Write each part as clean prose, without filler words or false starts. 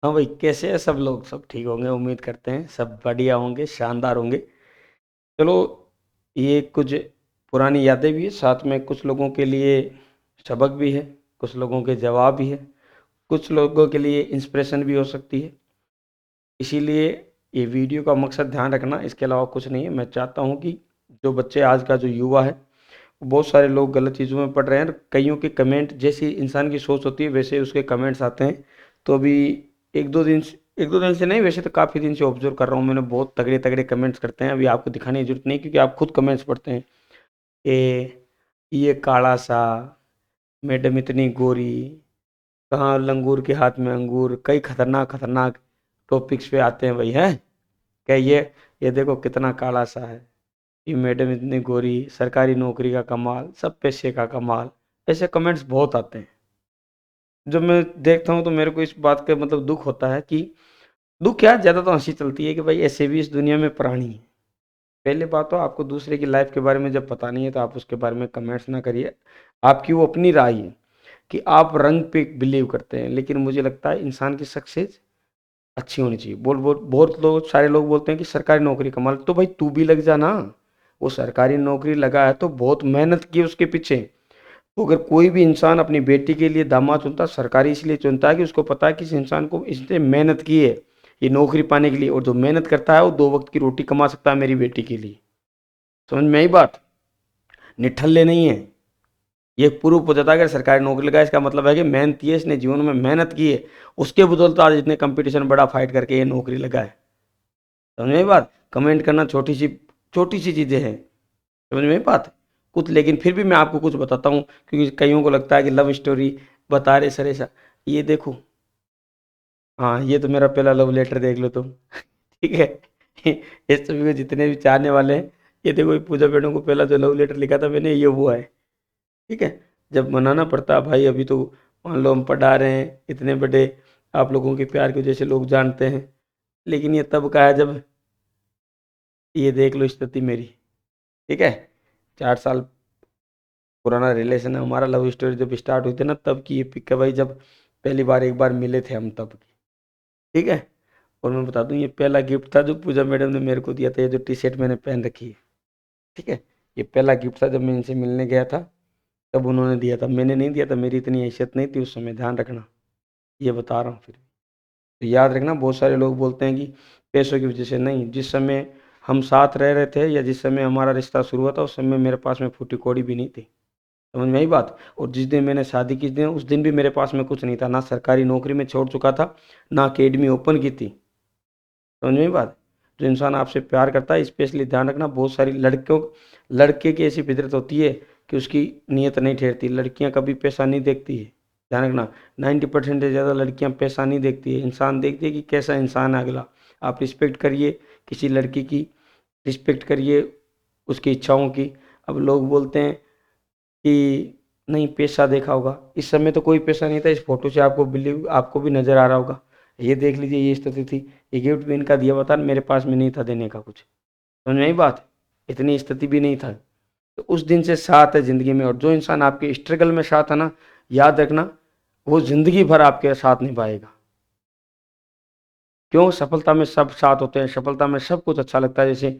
हाँ भाई, कैसे है सब लोग? सब ठीक होंगे, उम्मीद करते हैं सब बढ़िया होंगे, शानदार होंगे। चलो, ये कुछ पुरानी यादें भी है, साथ में कुछ लोगों के लिए सबक भी है, कुछ लोगों के जवाब भी है, कुछ लोगों के लिए इंस्पिरेशन भी हो सकती है। इसीलिए ये वीडियो का मकसद ध्यान रखना, इसके अलावा कुछ नहीं है। मैं चाहता हूँ कि जो बच्चे, आज का जो युवा है, बहुत सारे लोग गलत चीज़ों में पड़ रहे हैं। कईयों के कमेंट, जैसी इंसान की सोच होती है वैसे उसके कमेंट्स आते हैं। तो अभी एक दो दिन से नहीं, वैसे तो काफ़ी दिन से ऑब्जर्व कर रहा हूँ मैंने, बहुत तगड़े तगड़े कमेंट्स करते हैं। अभी आपको दिखाने की जरूरत नहीं, क्योंकि आप खुद कमेंट्स पढ़ते हैं। ये काला सा, मैडम इतनी गोरी, कहाँ लंगूर के हाथ में अंगूर, कई खतरनाक खतरनाक टॉपिक्स पे आते हैं भाई, हैं क्या ये देखो कितना काला सा है, ये मैडम इतनी गोरी, सरकारी नौकरी का कमाल, सब पैसे का कमाल। ऐसे कमेंट्स बहुत आते हैं। जब मैं देखता हूँ तो मेरे को इस बात का मतलब दुख होता है कि दुख क्या, ज़्यादा तो हंसी चलती है कि भाई ऐसे भी इस दुनिया में प्राणी है। पहले बात तो, आपको दूसरे की लाइफ के बारे में जब पता नहीं है तो आप उसके बारे में कमेंट्स ना करिए। आपकी वो अपनी राय है कि आप रंग पे बिलीव करते हैं, लेकिन मुझे लगता है इंसान की सक्सेस अच्छी होनी चाहिए। बोल बोल बहुत लोग, सारे लोग बोलते हैं कि सरकारी नौकरी कमाल, तो भाई तू भी लग जा ना। वो सरकारी नौकरी लगा है तो बहुत मेहनत की उसके पीछे। तो अगर कोई भी इंसान अपनी बेटी के लिए दामाद चुनता, सरकारी इसलिए चुनता है कि उसको पता है कि इस इंसान को इसने मेहनत की है ये नौकरी पाने के लिए, और जो मेहनत करता है वो दो वक्त की रोटी कमा सकता है मेरी बेटी के लिए। समझ में आई बात? निठल्ले नहीं है। ये प्रूफ हो जाता है, अगर सरकारी नौकरी लगा इसका मतलब है कि मेहनती है, इसने जीवन में मेहनत की है, उसके बदौलत आज इतने कंपटीशन बड़ा फाइट करके ये नौकरी लगा है। समझ में आई बात? कमेंट करना छोटी सी चीज़ें हैं। समझ में आई बात? कुछ, लेकिन फिर भी मैं आपको कुछ बताता हूँ, क्योंकि कईयों को लगता है कि लव स्टोरी बता रहे सर ऐसा। ये देखो, हाँ ये तो मेरा पहला लव लेटर, देख लो तुम। ठीक है। इस सभी के जितने भी चाहने वाले हैं, ये देखो, ये पूजा मैडम को पहला जो लव लेटर लिखा था मैंने, ये हुआ है। ठीक है। जब मनाना पड़ता है भाई, अभी तो मान लो हम पढ़ा रहे हैं इतने बड़े, आप लोगों के प्यार की वजह से लोग जानते हैं, लेकिन ये तब का है जब, ये देख लो स्थिति मेरी। ठीक है। 4 साल पुराना रिलेशन है हमारा, लव स्टोरी जब स्टार्ट हुई थी ना तब की ये पिक है भाई, जब पहली बार एक बार मिले थे हम तब की। ठीक है। और मैं बता दूं, ये पहला गिफ्ट था जो पूजा मैडम ने मेरे को दिया था, ये जो टी शर्ट मैंने पहन रखी है। ठीक है। ये पहला गिफ्ट था, जब मैं इनसे मिलने गया था तब उन्होंने दिया था, मैंने नहीं दिया था, मेरी इतनी हैसियत नहीं थी उस समय, ध्यान रखना। ये बता रहा हूँ फिर। तो याद रखना, बहुत सारे लोग बोलते हैं कि पैसों की वजह से नहीं, जिस समय हम साथ रह रहे थे या जिस समय हमारा रिश्ता शुरू हुआ था उस समय मेरे पास में फूटी कौड़ी भी नहीं थी। समझ में आई बात? और जिस दिन मैंने शादी की थी उस दिन भी मेरे पास में कुछ नहीं था, ना सरकारी नौकरी में छोड़ चुका था, ना अकेडमी ओपन की थी। समझ में आई बात? जो इंसान आपसे प्यार करता है, स्पेशली ध्यान रखना, बहुत सारी लड़कियों, लड़के की ऐसी फितरत होती है कि उसकी नीयत नहीं ठहरती, लड़कियां कभी पैसा नहीं देखती है। ध्यान रखना, 90% से ज़्यादा लड़कियां पैसा नहीं देखती है, इंसान देखती है कि कैसा इंसान है अगला। आप रिस्पेक्ट करिए किसी लड़की की, रिस्पेक्ट करिए उसकी इच्छाओं की। अब लोग बोलते हैं कि नहीं पैसा देखा होगा, इस समय तो कोई पैसा नहीं था, इस फोटो से आपको बिलीव, आपको भी नजर आ रहा होगा। ये देख लीजिए, ये स्थिति थी। ये गिफ्ट भी इनका दिया, बता मेरे पास में नहीं था देने का कुछ। समझ में आई बात? इतनी स्थिति भी नहीं था। तो उस दिन से साथ है जिंदगी में, और जो इंसान आपके स्ट्रगल में साथ है ना, याद रखना, वो जिंदगी भर आपके साथ निभाएगा। क्यों? सफलता में सब साथ होते हैं, सफलता में सब कुछ अच्छा लगता है। जैसे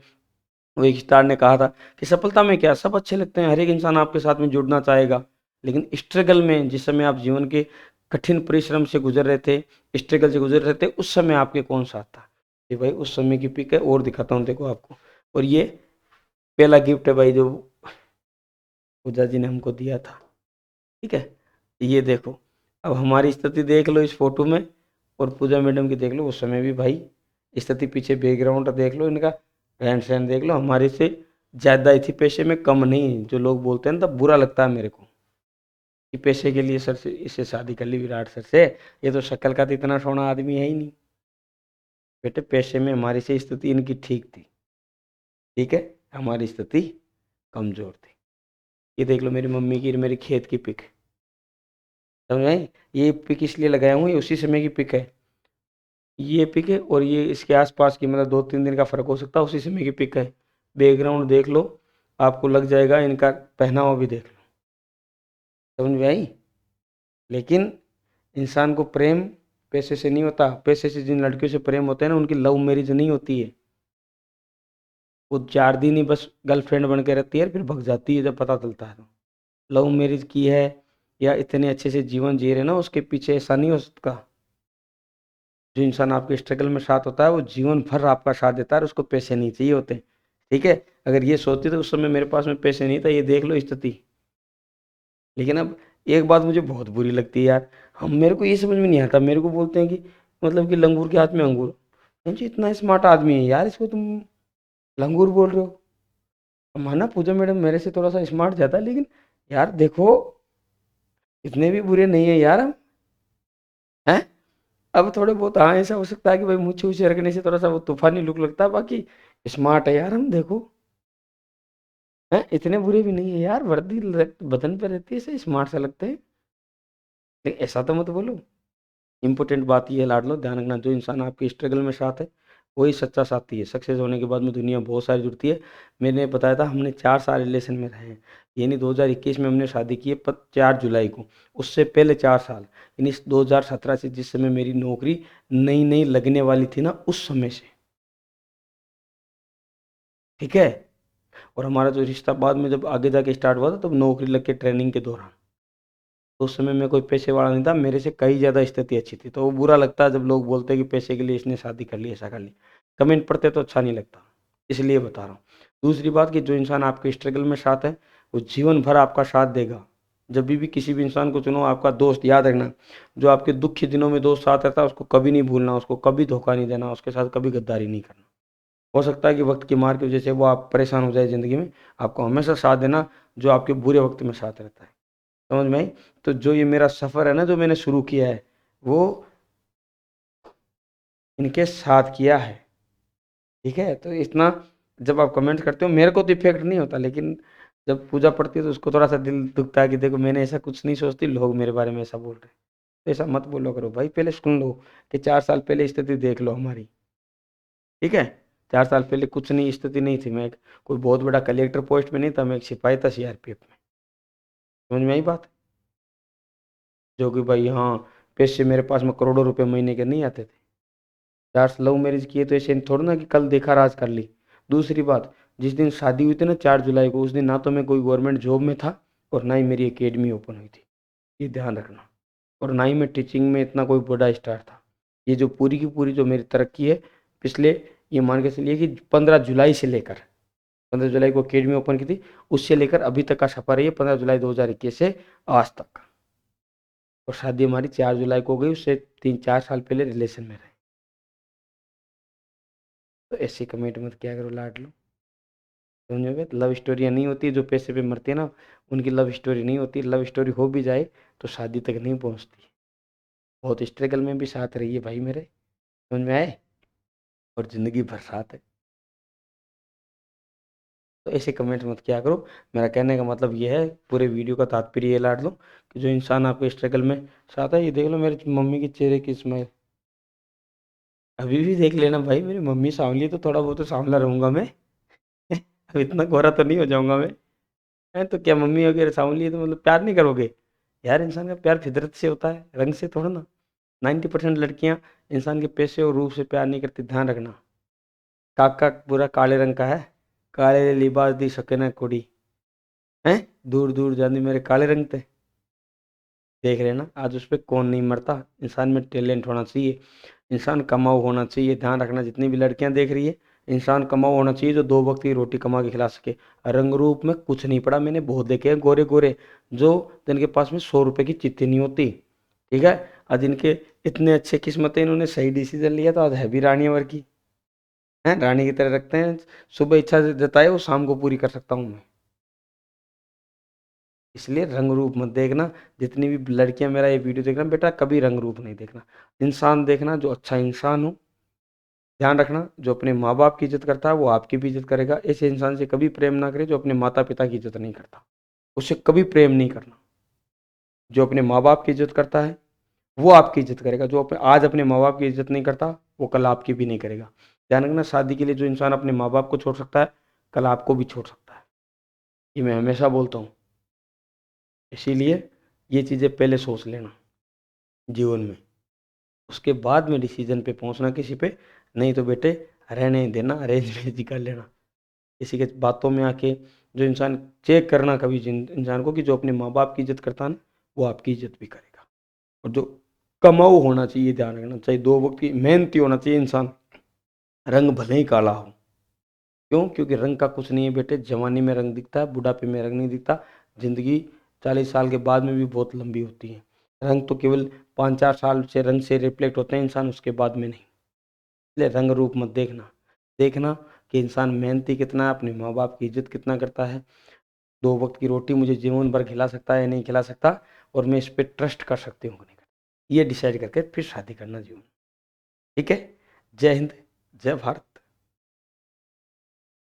वो एक स्टार ने कहा था कि सफलता में क्या, सब अच्छे लगते हैं, हर एक इंसान आपके साथ में जुड़ना चाहेगा, लेकिन स्ट्रगल में, जिस समय आप जीवन के कठिन परिश्रम से गुजर रहे थे, स्ट्रगल से गुजर रहे थे, उस समय आपके कौन साथ था? ये भाई उस समय की पिक है, और दिखाता हूँ देखो आपको। और ये पहला गिफ्ट है भाई जो पूजा जी ने हमको दिया था। ठीक है। ये देखो, अब हमारी स्थिति देख लो इस फोटो में, और पूजा मैडम की देख लो उस समय भी भाई स्थिति, पीछे बैकग्राउंड देख लो इनका, रहन सहन देख लो, हमारे से ज़्यादा ही थी, पैसे में कम नहीं। जो लोग बोलते हैं ना, तब बुरा लगता है मेरे को कि पैसे के लिए सर से इससे शादी कर ली, विराट सर से, ये तो शक्ल का तो इतना सोना आदमी है ही नहीं। बेटे पैसे में हमारी से स्थिति इनकी ठीक थी। ठीक है। हमारी स्थिति कमजोर थी। ये देख लो मेरी मम्मी की, मेरी खेत की पिक। समझ में आई? ये पिक इसलिए लगाया हूँ, ये उसी समय की पिक है। ये पिक है, और ये इसके आसपास की, मतलब 2-3 दिन का फर्क हो सकता है, उसी समय की पिक है। बैकग्राउंड देख लो, आपको लग जाएगा, इनका पहनावा भी देख लो। समझ में आई? लेकिन इंसान को प्रेम पैसे से नहीं होता। पैसे से जिन लड़कियों से प्रेम होते हैं ना, उनकी लव मैरिज नहीं होती है। वो 4 दिन ही बस गर्लफ्रेंड बन के रहती है, फिर भग जाती है जब पता चलता है तो। लव मैरिज की है या इतने अच्छे से जीवन जी रहे ना, उसके पीछे ऐसा नहीं हो सकता। जो इंसान आपके स्ट्रगल में साथ होता है वो जीवन भर आपका साथ देता है, और उसको पैसे नहीं चाहिए होते। ठीक है, अगर ये सोचती तो उस समय मेरे पास में पैसे नहीं था, ये देख लो स्थिति। लेकिन अब एक बात मुझे बहुत बुरी लगती है यार, हम मेरे को ये समझ में नहीं आता, मेरे को बोलते हैं कि मतलब कि लंगूर के हाथ में अंगूर। जी इतना स्मार्ट आदमी है यार, इसको तुम लंगूर बोल रहे हो। माना पूजा मैडम मेरे से थोड़ा सा स्मार्ट ज्यादा है, लेकिन यार देखो इतने भी बुरे नहीं है यार हम, हैं। अब थोड़े बहुत हाँ ऐसा हो सकता है कि भाई मुझे उसे रखने से थोड़ा सा वो तूफानी लुक लगता है, बाकी स्मार्ट है यार हम, देखो हैं, इतने बुरे भी नहीं है यार, वर्दी बदन पे रहती है, ऐसे स्मार्ट सा लगते हैं। लेकिन ऐसा तो मत बोलो। इंपॉर्टेंट बात ये है लाडलो, ध्यान रखना, जो इंसान आपके स्ट्रगल में साथ है वही सच्चा साथी है। सक्सेस होने के बाद में दुनिया बहुत सारी जुड़ती है। मैंने बताया था हमने 4 साल रिलेशन में रहे हैं, यानी 2021 में हमने शादी की है 4 जुलाई को। उससे पहले 4 साल, यानी 2017 से, जिस समय मेरी नौकरी नई नई लगने वाली थी ना, उस समय से। ठीक है, और हमारा जो रिश्ता बाद में जब आगे जाके स्टार्ट हुआ था, तब नौकरी लग के ट्रेनिंग के दौरान। तो उस समय मैं कोई पैसे वाला नहीं था, मेरे से कई ज़्यादा स्थिति अच्छी थी। तो वो बुरा लगता है जब लोग बोलते हैं कि पैसे के लिए इसने शादी कर ली, ऐसा कर ली। कमेंट पढ़ते तो अच्छा नहीं लगता, इसलिए बता रहा हूँ। दूसरी बात कि जो इंसान आपके स्ट्रगल में साथ है वो जीवन भर आपका साथ देगा। जब भी किसी भी इंसान को चुनो आपका दोस्त, याद रखना, जो आपके दुख के दिनों में दोस्त साथ रहता है उसको कभी नहीं भूलना, उसको कभी धोखा नहीं देना, उसके साथ कभी गद्दारी नहीं करना। हो सकता है कि वक्त की मार की वजह से वो आप परेशान हो जाए ज़िंदगी में, आपको हमेशा साथ देना जो आपके बुरे वक्त में साथ रहता है। समझ में आई? तो जो ये मेरा सफ़र है ना, जो मैंने शुरू किया है, वो इनके साथ किया है। ठीक है, तो इतना जब आप कमेंट करते हो मेरे को तो इफेक्ट नहीं होता, लेकिन जब पूजा पड़ती है तो उसको थोड़ा सा दिल दुखता है कि देखो मैंने ऐसा कुछ नहीं सोचती, लोग मेरे बारे में ऐसा बोल रहे हैं। तो ऐसा मत बोलो करो भाई, पहले सुन लो कि 4 साल पहले स्थिति देख लो हमारी। ठीक है, 4 साल पहले कुछ नहीं, स्थिति नहीं थी, मैं कोई बहुत बड़ा कलेक्टर पोस्ट में नहीं था, मैं एक सिपाही था सीआरपीएफ में। समझ में आई बात? जो कि भाई हाँ, पैसे मेरे पास में करोड़ों रुपए महीने के नहीं आते थे। 4 लव मैरिज किए तो ऐसे थोड़ा ना कि कल देखा राज कर ली। दूसरी बात, जिस दिन शादी हुई थी ना 4 जुलाई को, उस दिन ना तो मैं कोई गवर्नमेंट जॉब में था और ना ही मेरी एकेडमी ओपन हुई थी, ये ध्यान रखना। और ना ही मैं टीचिंग में इतना कोई बड़ा स्टार था। ये जो पूरी की पूरी जो मेरी तरक्की है पिछले, ये मान के चलिए कि 15 जुलाई से लेकर, 15 जुलाई को अकेडमी ओपन की थी, उससे लेकर अभी तक का सफर है ये 15 जुलाई 2021 से आज तक। और शादी हमारी 4 जुलाई को हो गई, उससे 3-4 साल पहले रिलेशन में रहे। तो ऐसी कमेंट मत क्या करो लाडलो, समझोगे? लव स्टोरियाँ नहीं होती जो पैसे पे मरती है ना, उनकी लव स्टोरी नहीं होती। लव स्टोरी हो भी जाए तो शादी तक नहीं पहुंचती। बहुत स्ट्रगल में भी साथ रही है भाई मेरे, समझ में आए? और जिंदगी भर साथ है। तो ऐसे कमेंट मत किया करो। मेरा कहने का मतलब ये है, पूरे वीडियो का तात्पर्य ये लाड लो कि जो इंसान आपके स्ट्रगल में साथ है, ये देख लो मेरे मम्मी के चेहरे की स्माइल, अभी भी देख लेना भाई, मेरी मम्मी सांवली है तो थोड़ा बहुत तो सांवला रहूंगा मैं। अब इतना गोरा तो नहीं हो जाऊंगा मैं। तो क्या मम्मी वगैरह सांवली है तो मतलब प्यार नहीं करोगे? यार इंसान का प्यार फितरत से होता है, रंग से थोड़ा ना। 90% लड़कियां इंसान के पैसे और रूप से प्यार नहीं करती, ध्यान रखना। काका पूरा काले रंग का है, काले लिबास दी सके ना कुड़ी, हैं, दूर दूर जानी मेरे काले रंग थे। देख रहे हैं ना आज उस पर कौन नहीं मरता। इंसान में टैलेंट होना चाहिए, इंसान कमाऊ होना चाहिए। ध्यान रखना, जितनी भी लड़कियां देख रही है, इंसान कमाऊ होना चाहिए जो 2 वक्त की रोटी कमा के खिला सके। रंग रूप में कुछ नहीं पड़ा, मैंने बहुत देखे हैं गोरे गोरे जो जिनके पास में 100 रुपए की चिट्ठी नहीं होती। ठीक है, आज इनके इतने अच्छे किस्मत है, इन्होंने सही डिसीजन लिया तो आज है भी रानियावर की, है रानी की तरह रखते हैं। सुबह इच्छा से जताए वो शाम को पूरी कर सकता हूँ मैं। इसलिए रंग रूप मत देखना। जितनी भी लड़कियां मेरा ये वीडियो देखना, बेटा कभी रंग रूप नहीं देखना, इंसान देखना जो अच्छा इंसान हो। ध्यान रखना, जो अपने माँ बाप की इज्जत करता है वो आपकी भी इज्जत करेगा। ऐसे इंसान से कभी प्रेम ना करे जो अपने माता पिता की इज्जत नहीं करता, उससे कभी प्रेम नहीं करना। जो अपने माँ बाप की इज्जत करता है वो आपकी इज्जत करेगा, जो आज अपने माँ बाप की इज्जत नहीं करता वो कल आपकी भी नहीं करेगा। ध्यान रखना, शादी के लिए जो इंसान अपने माँ बाप को छोड़ सकता है कल आपको भी छोड़ सकता है, ये मैं हमेशा बोलता हूँ। इसीलिए ये चीज़ें पहले सोच लेना जीवन में। उसके बाद में डिसीजन पे पहुंचना किसी पे, नहीं तो बेटे रहने देना, अरेंज मैरिज ही कर लेना। किसी के बातों में आके जो इंसान चेक करना कभी इंसान को कि जो अपने माँ बाप की इज्जत करता है ना, वो आपकी इज्जत भी करेगा। और जो कमाऊ होना चाहिए, ध्यान रखना चाहिए, 2 वक्त की मेहनती होना चाहिए इंसान, रंग भले ही काला हो। क्यों? क्योंकि रंग का कुछ नहीं है बेटे, जवानी में रंग दिखता है, बुढ़ापे में रंग नहीं दिखता। जिंदगी 40 साल के बाद में भी बहुत लंबी होती है। रंग तो केवल 5-4 साल से रंग से रिफ्लेक्ट होते हैं इंसान, उसके बाद में नहीं। इसलिए रंग रूप मत देखना, देखना कि इंसान मेहनती कितना है, अपने माँ बाप की इज्जत कितना करता है, 2 वक्त की रोटी मुझे जीवन भर खिला सकता है या नहीं खिला सकता, और मैं इस पर ट्रस्ट कर सकती हूँ कि नहीं करता। ये डिसाइड करके फिर शादी करना जीवन। ठीक है। जय हिंद, जय भारत।